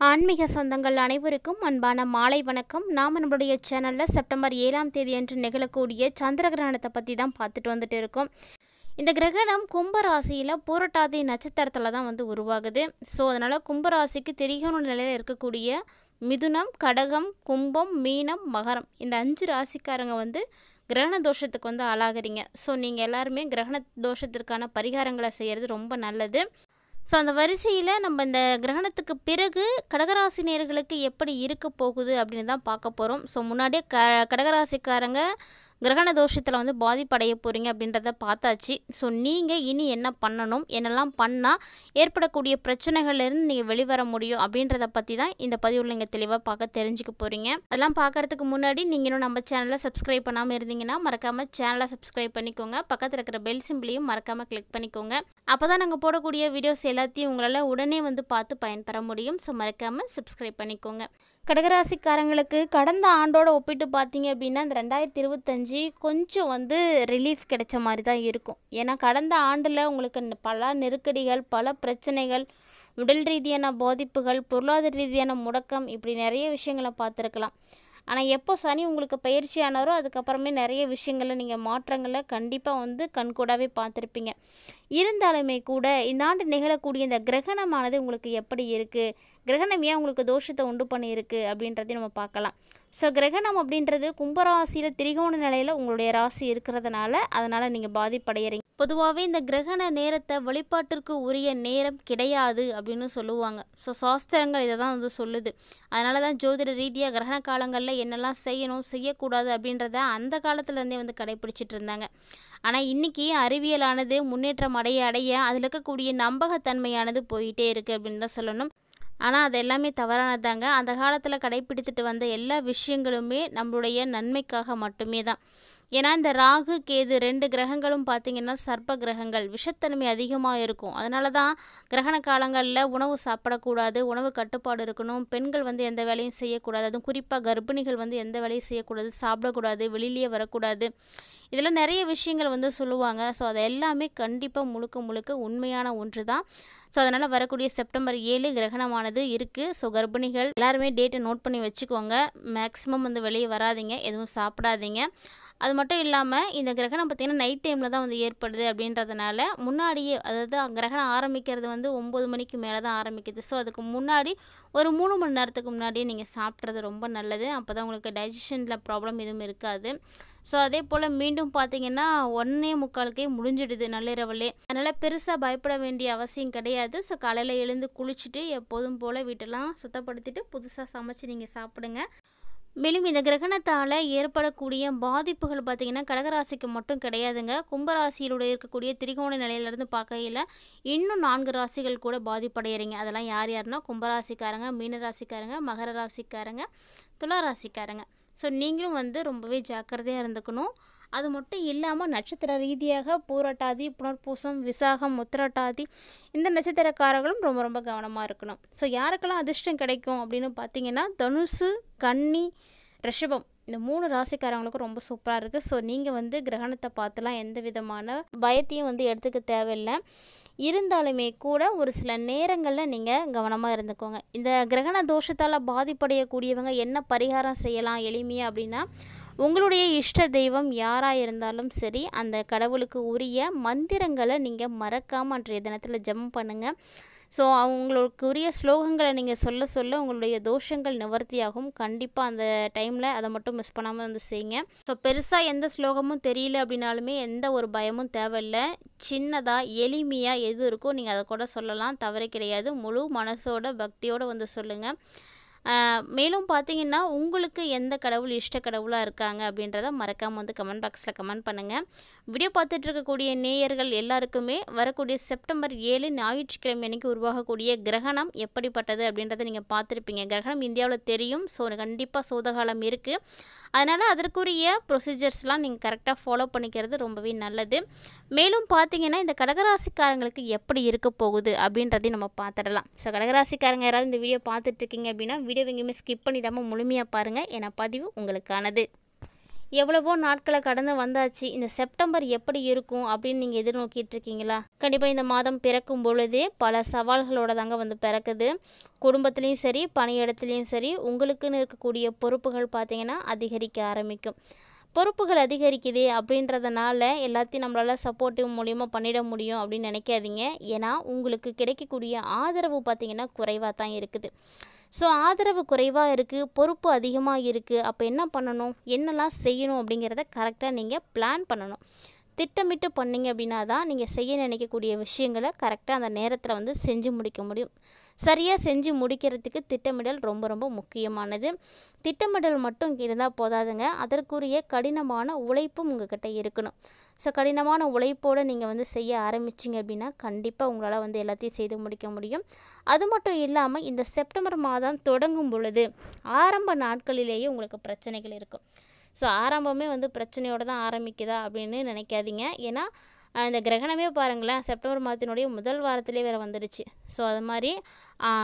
ஆன்மீக சொந்தங்கள் அனைவருக்கும் அன்பான மாலை வணக்கம். நாம் நம்மளுடைய சேனலில் செப்டம்பர் 7ஆம் தேதி அன்று நிகழக்கூடிய சந்திர கிரகணத்தை பற்றி தான் பார்த்துட்டு வந்துட்டு இருக்கோம். இந்த கிரகணம் கும்பராசியில் பூரட்டாதி நட்சத்திரத்தில் தான் உருவாகுது. ஸோ அதனால் கும்பராசிக்கு திரிகோண நிலையில் இருக்கக்கூடிய மிதுனம், கடகம், கும்பம், மீனம், மகரம் இந்த 5 ராசிக்காரங்க கிரகண தோஷத்துக்கு ஆளாகிறீங்க. ஸோ நீங்கள் எல்லாருமே கிரகண தோஷத்திற்கான பரிகாரங்களை செய்கிறது ரொம்ப நல்லது. ஸோ அந்த வரிசையில் நம்ம இந்த கிரகணத்துக்கு பிறகு கடகராசினியர்களுக்கு எப்படி இருக்க போகுது அப்படின்னு தான் பார்க்க போகிறோம். ஸோ முன்னாடியே கடகராசிக்காரங்க கிரகண தோஷத்தில் பாதிப்படைய போகிறீங்க அப்படின்றத பார்த்தாச்சு. ஸோ நீங்கள் இனி என்ன பண்ணணும், என்னெல்லாம் பண்ணால் ஏற்படக்கூடிய பிரச்சனைகள்லேருந்து நீங்கள் வெளிவர முடியும் அப்படின்றத பற்றி தான் இந்த பதிவில் நீங்கள் தெளிவாக பார்க்க தெரிஞ்சுக்க போகிறீங்க. அதெல்லாம் பார்க்குறதுக்கு முன்னாடி நீங்கள் இன்னும் நம்ம சேனலை சப்ஸ்கிரைப் பண்ணாமல் இருந்தீங்கன்னா மறக்காமல் சேனலை சப்ஸ்கிரைப் பண்ணிக்கோங்க. பக்கத்தில் இருக்கிற பெல் சிம்பிளையும் மறக்காமல் கிளிக் பண்ணிக்கோங்க. அப்போ தான் நாங்கள் போடக்கூடிய வீடியோஸ் எல்லாத்தையும் உங்களால் உடனே பார்த்து பயன்பெற முடியும். ஸோ மறக்காமல் சப்ஸ்கிரைப் பண்ணிக்கோங்க. கடகராசிக்காரங்களுக்கு கடந்த ஆண்டோடு ஒப்பிட்டு பார்த்தீங்க அப்படின்னா இந்த 2025 கொஞ்சம் ரிலீஃப் கிடைச்ச மாதிரி தான் இருக்கும். ஏன்னா கடந்த ஆண்டில் உங்களுக்கு பல நெருக்கடிகள், பல பிரச்சனைகள், உடல் ரீதியான பாதிப்புகள், பொருளாதார ரீதியான முடக்கம், இப்படி நிறைய விஷயங்களை பார்த்துருக்கலாம். ஆனால் எப்போ சனி உங்களுக்கு பயிற்சி ஆனாரோ அதுக்கப்புறமே நிறைய விஷயங்களில் நீங்கள் மாற்றங்களை கண்டிப்பாக கண்கூடாவே பார்த்துருப்பீங்க. இருந்தாலுமே கூட இந்த ஆண்டு நிகழக்கூடிய இந்த கிரகணமானது உங்களுக்கு எப்படி இருக்குது, கிரகணம் ஏன் உங்களுக்கு தோஷத்தை உண்டு பண்ணியிருக்கு அப்படின்றதையும் நம்ம பார்க்கலாம். ஸோ கிரகணம் அப்படின்றது கும்பராசியில் திரிகோண நிலையில் உங்களுடைய ராசி இருக்கிறதுனால அதனால் நீங்கள் பாதிப்படைகிறீங்க. பொதுவாகவே இந்த கிரகண நேரத்தை வழிபாட்டிற்கு உரிய நேரம் கிடையாது அப்படின்னு சொல்லுவாங்க. ஸோ சாஸ்திரங்கள் இதை தான் சொல்லுது. அதனால தான் ஜோதிட ரீதியாக கிரகண காலங்களில் என்னெல்லாம் செய்யணும், செய்யக்கூடாது அப்படின்றத அந்த காலத்துலேருந்தே கடைப்பிடிச்சிட்டு இருந்தாங்க. ஆனால் இன்றைக்கி அறிவியலானது முன்னேற்றம் அடைய அதில் இருக்கக்கூடிய நம்பகத்தன்மையானது போயிட்டே இருக்குது அப்படின்னு தான் சொல்லணும். ஆனால் அது எல்லாமே தவறானதாங்க. அந்த காலத்தில் கடைப்பிடித்துட்டு வந்த எல்லா விஷயங்களுமே நம்மளுடைய நன்மைக்காக மட்டுமே தான். ஏன்னா இந்த ராகு, கேது 2 கிரகங்களும் பார்த்திங்கன்னா சர்ப்ப கிரகங்கள், விஷத்தன்மை அதிகமாக இருக்கும். அதனால தான் கிரகண காலங்களில் உணவு சாப்பிடக்கூடாது, உணவு கட்டுப்பாடு இருக்கணும், பெண்கள் எந்த வேலையும் செய்யக்கூடாது, அதுவும் குறிப்பாக கர்ப்பிணிகள் எந்த வேலையும் செய்யக்கூடாது, சாப்பிடக்கூடாது, வெளியிலேயே வரக்கூடாது, இதெல்லாம் நிறைய விஷயங்கள் சொல்லுவாங்க. ஸோ அது எல்லாமே கண்டிப்பாக முழுக்க உண்மையான ஒன்று தான். ஸோ அதனால் வரக்கூடிய செப்டம்பர் 7 கிரகணமானது இருக்குது. ஸோ கர்ப்பிணிகள் எல்லாருமே டேட்டை நோட் பண்ணி வச்சுக்கோங்க. மேக்ஸிமம் வெளியே வராதிங்க, எதுவும் சாப்பிடாதீங்க. அது மட்டும் இல்லாமல் இந்த கிரகணம் பார்த்திங்கன்னா நைட் டைமில் தான் ஏற்படுது அப்படின்றதுனால முன்னாடியே, அதாவது கிரகணம் ஆரம்பிக்கிறது 9 மணிக்கு மேலே தான் ஆரம்பிக்குது. ஸோ அதுக்கு முன்னாடி ஒரு 3 மணி நேரத்துக்கு முன்னாடியே நீங்கள் சாப்பிட்றது ரொம்ப நல்லது. அப்போ தான் உங்களுக்கு டைஜஷனில் ப்ராப்ளம் எதுவும் இருக்காது. ஸோ அதே போல் மீண்டும் பார்த்திங்கன்னா 1:45 முடிஞ்சிடுது நள்ளிரவுலே. அதனால் பெருசாக பயப்பட வேண்டிய அவசியம் கிடையாது. ஸோ காலையில் எழுந்து குளிச்சுட்டு எப்போதும் போல் வீட்டெல்லாம் சுத்தப்படுத்திட்டு புதுசாக சமைச்சு நீங்கள் சாப்பிடுங்க. மேலும் இந்த கிரகணத்தால் ஏற்படக்கூடிய பாதிப்புகள் பார்த்திங்கன்னா கடகராசிக்கு மட்டும் கிடையாதுங்க. கும்பராசியிலுடைய இருக்கக்கூடிய திரிகோண நிலையிலேருந்து பார்க்கையில் இன்னும் 4 ராசிகள் கூட பாதிப்படைகிறீங்க. அதெல்லாம் யாருன்னா கும்பராசிக்காரங்க, மீனராசிக்காரங்க, மகர ராசிக்காரங்க, துலா ராசிக்காரங்க. ஸோ நீங்களும் ரொம்பவே ஜாக்கிரதையாக இருந்துக்கணும். அது மட்டும் இல்லாமல் நட்சத்திர ரீதியாக பூரட்டாதி, புனர்பூசம், விசாகம், உத்திரட்டாதி இந்த நட்சத்திரக்காரர்களும் ரொம்ப கவனமாக இருக்கணும். ஸோ யாருக்கெல்லாம் அதிர்ஷ்டம் கிடைக்கும் அப்படின்னு பார்த்தீங்கன்னா தனுசு, கன்னி, ரிஷபம் இந்த 3 ராசிக்காரங்களுக்கும் ரொம்ப சூப்பராக இருக்குது. ஸோ நீங்கள் கிரகணத்தை பார்த்துலாம் எந்த விதமான பயத்தையும் எடுத்துக்க தேவையில்லை. இருந்தாலுமே கூட ஒரு சில நேரங்களில் நீங்கள் கவனமாக இருந்துக்கோங்க. இந்த கிரகண தோஷத்தால் பாதிப்படையக்கூடியவங்க என்ன பரிகாரம் செய்யலாம் எளிமையாக அப்படின்னா, உங்களுடைய இஷ்ட தெய்வம் யாராக இருந்தாலும் சரி அந்த கடவுளுக்கு உரிய மந்திரங்களை நீங்கள் மறக்காமல் அன்றைய தினத்தில் ஜெபம் பண்ணுங்கள். ஸோ அவங்களுக்கு உரிய ஸ்லோகங்களை நீங்கள் சொல்ல உங்களுடைய தோஷங்கள் நிவர்த்தியாகும். கண்டிப்பாக அந்த டைமில் அதை மட்டும் மிஸ் பண்ணாமல் செய்யுங்க. ஸோ பெருசாக எந்த ஸ்லோகமும் தெரியல அப்படின்னாலுமே எந்த ஒரு பயமும் தேவையில்லை. சின்னதாக எளிமையாக எது இருக்கோ நீங்கள் அதை கூட சொல்லலாம், தவறே கிடையாது. முழு மனசோட பக்தியோடு சொல்லுங்கள். மேலும் பார்த்தீங்கன்னா உங்களுக்கு எந்த கடவுள் இஷ்ட கடவுளாக இருக்காங்க அப்படின்றத மறக்காமல் கமெண்ட் பாக்ஸில் கமெண்ட் பண்ணுங்கள். வீடியோ பார்த்துட்டு இருக்கக்கூடிய நேயர்கள் எல்லாருக்குமே வரக்கூடிய செப்டம்பர் 7 ஞாயிற்றுக்கிழமை அன்றைக்கி உருவாகக்கூடிய கிரகணம் எப்படிப்பட்டது அப்படின்றத நீங்கள் பார்த்துருப்பீங்க. கிரகணம் இந்தியாவில் தெரியும். ஸோ கண்டிப்பாக சோதகாலம் இருக்குது. அதனால் அதற்குரிய ப்ரொசீஜர்ஸ்லாம் நீங்கள் கரெக்டாக ஃபாலோ பண்ணிக்கிறது ரொம்பவே நல்லது. மேலும் பார்த்தீங்கன்னா இந்த கடகராசிக்காரங்களுக்கு எப்படி இருக்க போகுது அப்படின்றதையும் நம்ம பார்த்துடலாம். ஸோ கடகராசிக்காரங்க யாராவது இந்த வீடியோ பார்த்துட்ருக்கீங்க அப்படின்னா வீடியோ எங்கேயுமே ஸ்கிப் பண்ணிடாமல் முழுமையாக பாருங்கள். ஏன்னா பதிவு உங்களுக்கானது. எவ்வளவோ நாட்களை கடந்து வந்தாச்சு. இந்த செப்டம்பர் எப்படி இருக்கும் அப்படின்னு நீங்கள் எதிர்நோக்கிட்டு இருக்கீங்களா? கண்டிப்பாக இந்த மாதம் பிறக்கும் பொழுதே பல சவால்களோட தாங்க வந்து பிறக்குது. குடும்பத்துலேயும் சரி, பணியிடத்துலேயும் சரி, உங்களுக்குன்னு இருக்கக்கூடிய பொறுப்புகள் பார்த்திங்கன்னா அதிகரிக்க ஆரம்பிக்கும். பொறுப்புகள் அதிகரிக்குது அப்படின்றதுனால எல்லாத்தையும் நம்மளால் சப்போர்ட்டிவ் மூலியமாக பண்ணிட முடியும் அப்படின்னு நினைக்காதீங்க. ஏன்னா உங்களுக்கு கிடைக்கக்கூடிய ஆதரவு பார்த்திங்கன்னா குறைவாக தான் இருக்குது. ஸோ ஆதரவு குறைவாக இருக்குது, பொறுப்பு அதிகமாக இருக்குது. அப்போ என்ன பண்ணணும், என்னெல்லாம் செய்யணும் அப்படிங்கிறத கரெக்டாக நீங்கள் பிளான் பண்ணணும். திட்டமிட்டு பண்ணிங்க அப்படின்னா தான் நீங்கள் செய்ய நினைக்கக்கூடிய விஷயங்களை கரெக்டாக அந்த நேரத்தில் வந்து செஞ்சு முடிக்க முடியும். சரியாக செஞ்சு முடிக்கிறதுக்கு திட்டமிடல் ரொம்ப ரொம்ப முக்கியமானது. திட்டமிடல் மட்டும் இருந்தால் போதாதுங்க, அதற்குரிய கடினமான உழைப்பும் உங்கள்கிட்ட இருக்கணும். ஸோ கடினமான உழைப்போடு நீங்கள் வந்து செய்ய ஆரம்பிச்சிங்க அப்படின்னா கண்டிப்பாக உங்களால் வந்து எல்லாத்தையும் செய்து முடிக்க முடியும். அது மட்டும் இல்லாமல் இந்த செப்டம்பர் மாதம் தொடங்கும் பொழுது ஆரம்ப நாட்களிலேயே உங்களுக்கு பிரச்சனைகள் இருக்கும். ஸோ ஆரம்பமே வந்து பிரச்சனையோடு தான் ஆரம்பிக்குதா அப்படின்னு நினைக்காதீங்க. ஏன்னா இந்த கிரகணமே பாருங்களேன், செப்டம்பர் மாதத்தினுடைய முதல் வாரத்திலே வேறு வந்துடுச்சு. ஸோ அது மாதிரி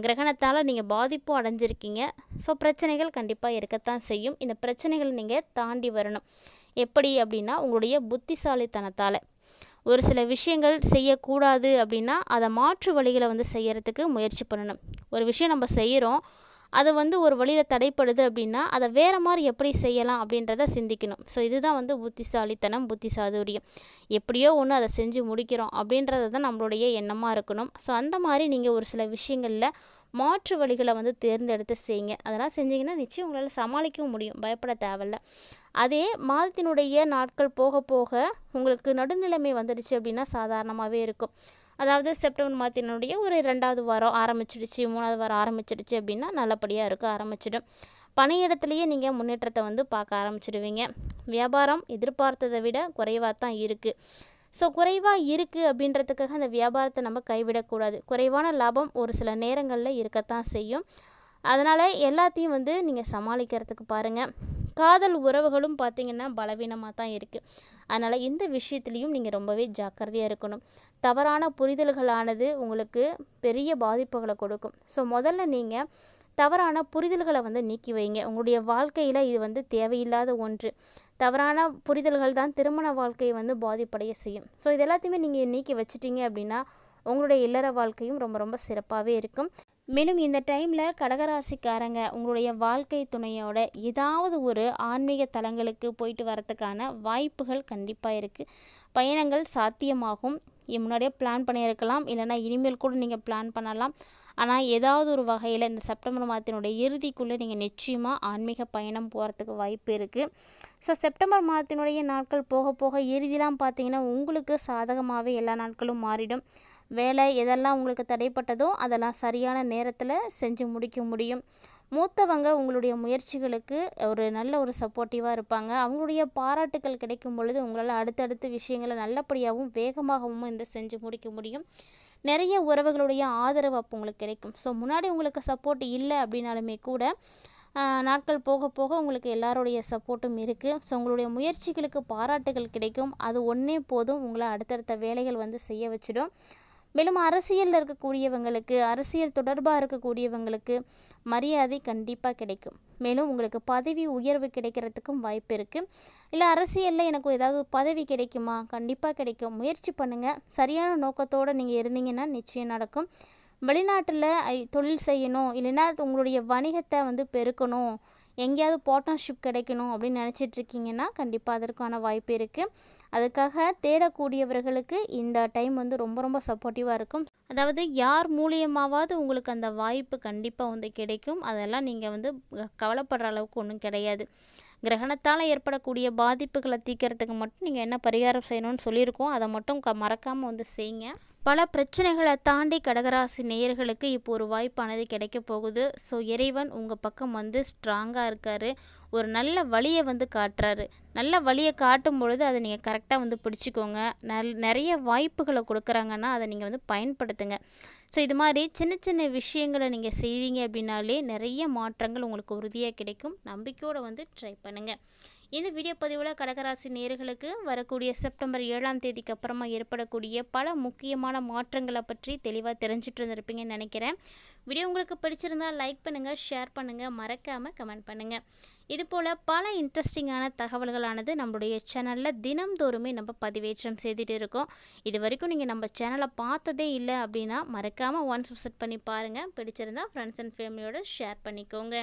கிரகணத்தால் நீங்கள் பாதிப்பும் அடைஞ்சிருக்கீங்க. ஸோ பிரச்சனைகள் கண்டிப்பாக இருக்கத்தான் செய்யும். இந்த பிரச்சனைகளை நீங்கள் தாண்டி வரணும். எப்படி அப்படின்னா உங்களுடைய புத்திசாலித்தனத்தால். ஒரு சில விஷயங்கள் செய்யக்கூடாது அப்படின்னா அதை மாற்று வழிகளை வந்து செய்யறதுக்கு முயற்சி பண்ணணும். ஒரு விஷயம் நம்ம செய்கிறோம், அது வந்து ஒரு வழியில் தடைப்படுது அப்படின்னா அதை வேறு மாதிரி எப்படி செய்யலாம் அப்படின்றத சிந்திக்கணும். ஸோ இதுதான் வந்து புத்திசாலித்தனம், புத்தி சாதுரியம். எப்படியோ ஒன்று அதை செஞ்சு முடிக்கிறோம் அப்படின்றது தான் நம்மளுடைய எண்ணமாக இருக்கணும். ஸோ அந்த மாதிரி நீங்கள் ஒரு சில விஷயங்களில் மாற்று வழிகளை வந்து தேர்ந்தெடுத்து செய்யுங்க. அதெல்லாம் செஞ்சிங்கன்னா நிச்சயம் உங்களால் சமாளிக்கவும் முடியும், பயப்பட தேவையில்ல. அதே மாதத்தினுடைய நாட்கள் போக போக உங்களுக்கு நடுநிலைமை வந்துடுச்சு அப்படின்னா சாதாரணமாகவே இருக்கும். அதாவது செப்டம்பர் மாதத்தினுடைய ஒரு 2வது வாரம் ஆரம்பிச்சிடுச்சு, 3வது வாரம் ஆரம்பிச்சிடுச்சு அப்படின்னா நல்லபடியாக இருக்க ஆரம்பிச்சிடும். பணியிடத்துலேயே நீங்கள் முன்னேற்றத்தை வந்து பார்க்க ஆரம்பிச்சிடுவீங்க. வியாபாரம் எதிர்பார்த்ததை விட குறைவாக தான் இருக்குது. ஸோ குறைவாக இருக்குது அப்படின்றதுக்காக அந்த வியாபாரத்தை நம்ம கைவிடக்கூடாது. குறைவான லாபம் ஒரு சில நேரங்களில் இருக்கத்தான் செய்யும். அதனால் எல்லாத்தையும் வந்து நீங்கள் சமாளிக்கிறதுக்கு பாருங்கள். காதல் உறவுகளும் பார்த்திங்கன்னா பலவீனமாக தான் இருக்குது. அதனால் இந்த விஷயத்துலேயும் நீங்கள் ரொம்பவே ஜாக்கிரதையாக இருக்கணும். தவறான புரிதல்களானது உங்களுக்கு பெரிய பாதிப்புகளை கொடுக்கும். ஸோ முதல்ல நீங்கள் தவறான புரிதல்களை வந்து நீக்கி வைங்க. உங்களுடைய வாழ்க்கையில் இது வந்து தேவையில்லாத ஒன்று. தவறான புரிதல்கள் தான் திருமண வாழ்க்கையை வந்து பாதிப்படைய செய்யும். ஸோ இது எல்லாத்தையுமே நீங்கள் நீக்கி வச்சிட்டிங்க அப்படின்னா உங்களுடைய இல்லற வாழ்க்கையும் ரொம்ப ரொம்ப சிறப்பாகவே இருக்கும். மேலும் இந்த டைமில் கடகராசிக்காரங்க உங்களுடைய வாழ்க்கை துணையோட ஏதாவது ஒரு ஆன்மீக தலங்களுக்கு போயிட்டு வரத்துக்கான வாய்ப்புகள் கண்டிப்பாக இருக்குது. பயணங்கள் சாத்தியமாகும். முன்னாடியே பிளான் பண்ணியிருக்கலாம், இல்லைனா இனிமேல் கூட நீங்கள் பிளான் பண்ணலாம். ஆனால் ஏதாவது ஒரு வகையில் இந்த செப்டம்பர் மாதத்தினுடைய இறுதிக்குள்ளே நீங்கள் நிச்சயமாக ஆன்மீக பயணம் போகிறதுக்கு வாய்ப்பு இருக்குது. ஸோ செப்டம்பர் மாதத்தினுடைய நாட்கள் போக போக இறுதிலாம் பார்த்திங்கன்னா உங்களுக்கு சாதகமாகவே எல்லா நாட்களும் மாறிடும். வேலை எதெல்லாம் உங்களுக்கு தடைப்பட்டதோ அதெல்லாம் சரியான நேரத்தில் செஞ்சு முடிக்க முடியும். மூத்தவங்க உங்களுடைய முயற்சிகளுக்கு ஒரு நல்ல ஒரு சப்போர்ட்டிவாக இருப்பாங்க. அவங்களுடைய பாராட்டுக்கள் கிடைக்கும் பொழுது உங்களால் அடுத்தடுத்த விஷயங்களை நல்லபடியாகவும் வேகமாகவும் இந்த செஞ்சு முடிக்க முடியும். நிறைய உறவுகளுடைய ஆதரவு அப்போ உங்களுக்கு கிடைக்கும். ஸோ முன்னாடி உங்களுக்கு சப்போர்ட் இல்லை அப்படின்னாலுமே கூட நாட்கள் போக போக உங்களுக்கு எல்லாருடைய சப்போர்ட்டும் இருக்குது. ஸோ உங்களுடைய முயற்சிகளுக்கு பாராட்டுகள் கிடைக்கும். அது ஒன்றே போதும் உங்களை அடுத்தடுத்த வேலைகள் வந்து செய்ய வச்சிடும். மேலும் அரசியலில் இருக்கக்கூடியவங்களுக்கு, அரசியல் தொடர்பாக இருக்கக்கூடியவங்களுக்கு மரியாதை கண்டிப்பாக கிடைக்கும். மேலும் உங்களுக்கு பதவி உயர்வு கிடைக்கிறதுக்கும் வாய்ப்பு இருக்குது. இல்லை அரசியலில் எனக்கு ஏதாவது பதவி கிடைக்குமா? கண்டிப்பாக கிடைக்கும். முயற்சி பண்ணுங்கள். சரியான நோக்கத்தோடு நீங்கள் இருந்தீங்கன்னா நிச்சயம் நடக்கும். வெளிநாட்டில் தொழில் செய்யணும், இல்லைன்னா உங்களுடைய வணிகத்தை வந்து பெருக்கணும், எங்கேயாவது பார்ட்னர்ஷிப் கிடைக்கணும் அப்படின்னு நினச்சிட்ருக்கீங்கன்னா கண்டிப்பாக அதற்கான வாய்ப்பு இருக்குது. அதுக்காக தேடக்கூடியவர்களுக்கு இந்த டைம் வந்து ரொம்ப ரொம்ப சப்போர்ட்டிவாக இருக்கும். அதாவது யார் மூலியமாவது உங்களுக்கு அந்த வாய்ப்பு கண்டிப்பாக வந்து கிடைக்கும். அதெல்லாம் நீங்கள் வந்து கவலைப்படுற அளவுக்கு ஒன்றும் கிடையாது. கிரகணத்தால் ஏற்படக்கூடிய பாதிப்புகளை தீர்க்கறதுக்கு மட்டும் நீங்கள் என்ன பரிகாரம் செய்யணும்னு சொல்லியிருக்கோம், அதை மட்டும் மறக்காமல் வந்து செய்யுங்க. பல பிரச்சனைகளை தாண்டி கடகராசி நேயர்களுக்கு இப்போ ஒரு வாய்ப்பானது கிடைக்க போகுது. ஸோ இறைவன் உங்கள் பக்கம் வந்து ஸ்ட்ராங்காக இருக்கார். ஒரு நல்ல வழியை வந்து காட்டுறாரு. நல்ல வழியை காட்டும் பொழுது அதை நீங்கள் கரெக்டாக வந்து பிடிச்சிக்கோங்க. நிறைய வாய்ப்புகளை கொடுக்குறாங்கன்னா அதை நீங்கள் வந்து பயன்படுத்துங்க. ஸோ இது மாதிரி சின்ன சின்ன விஷயங்களை நீங்கள் செய்வீங்க அப்படின்னாலே நிறைய மாற்றங்கள் உங்களுக்கு உறுதியாக கிடைக்கும். நம்பிக்கையோடு வந்து ட்ரை பண்ணுங்கள். இந்த வீடியோ பதிவில் கடகராசி நேயர்களுக்கு வரக்கூடிய செப்டம்பர் 7ஆம் தேதிக்கு அப்புறமா ஏற்படக்கூடிய பல முக்கியமான மாற்றங்களை பற்றி தெளிவாக தெரிஞ்சுட்டு இருந்திருப்பீங்கன்னு நினைக்கிறேன். வீடியோ உங்களுக்கு பிடிச்சிருந்தால் லைக் பண்ணுங்கள், ஷேர் பண்ணுங்கள், மறக்காமல் கமெண்ட் பண்ணுங்கள். இதுபோல் பல இன்ட்ரெஸ்டிங்கான தகவல்களானது நம்மளுடைய சேனலில் தினம்தோறுமே நம்ம பதிவேற்றம் செய்துட்டு இருக்கோம். இது வரைக்கும் நீங்கள் நம்ம சேனலை பார்த்ததே இல்லை அப்படின்னா மறக்காமல் ஒன்ஸ் விசிட் பண்ணி பாருங்கள். பிடிச்சிருந்தா ஃப்ரெண்ட்ஸ் அண்ட் ஃபேமிலியோடு ஷேர் பண்ணிக்கோங்க.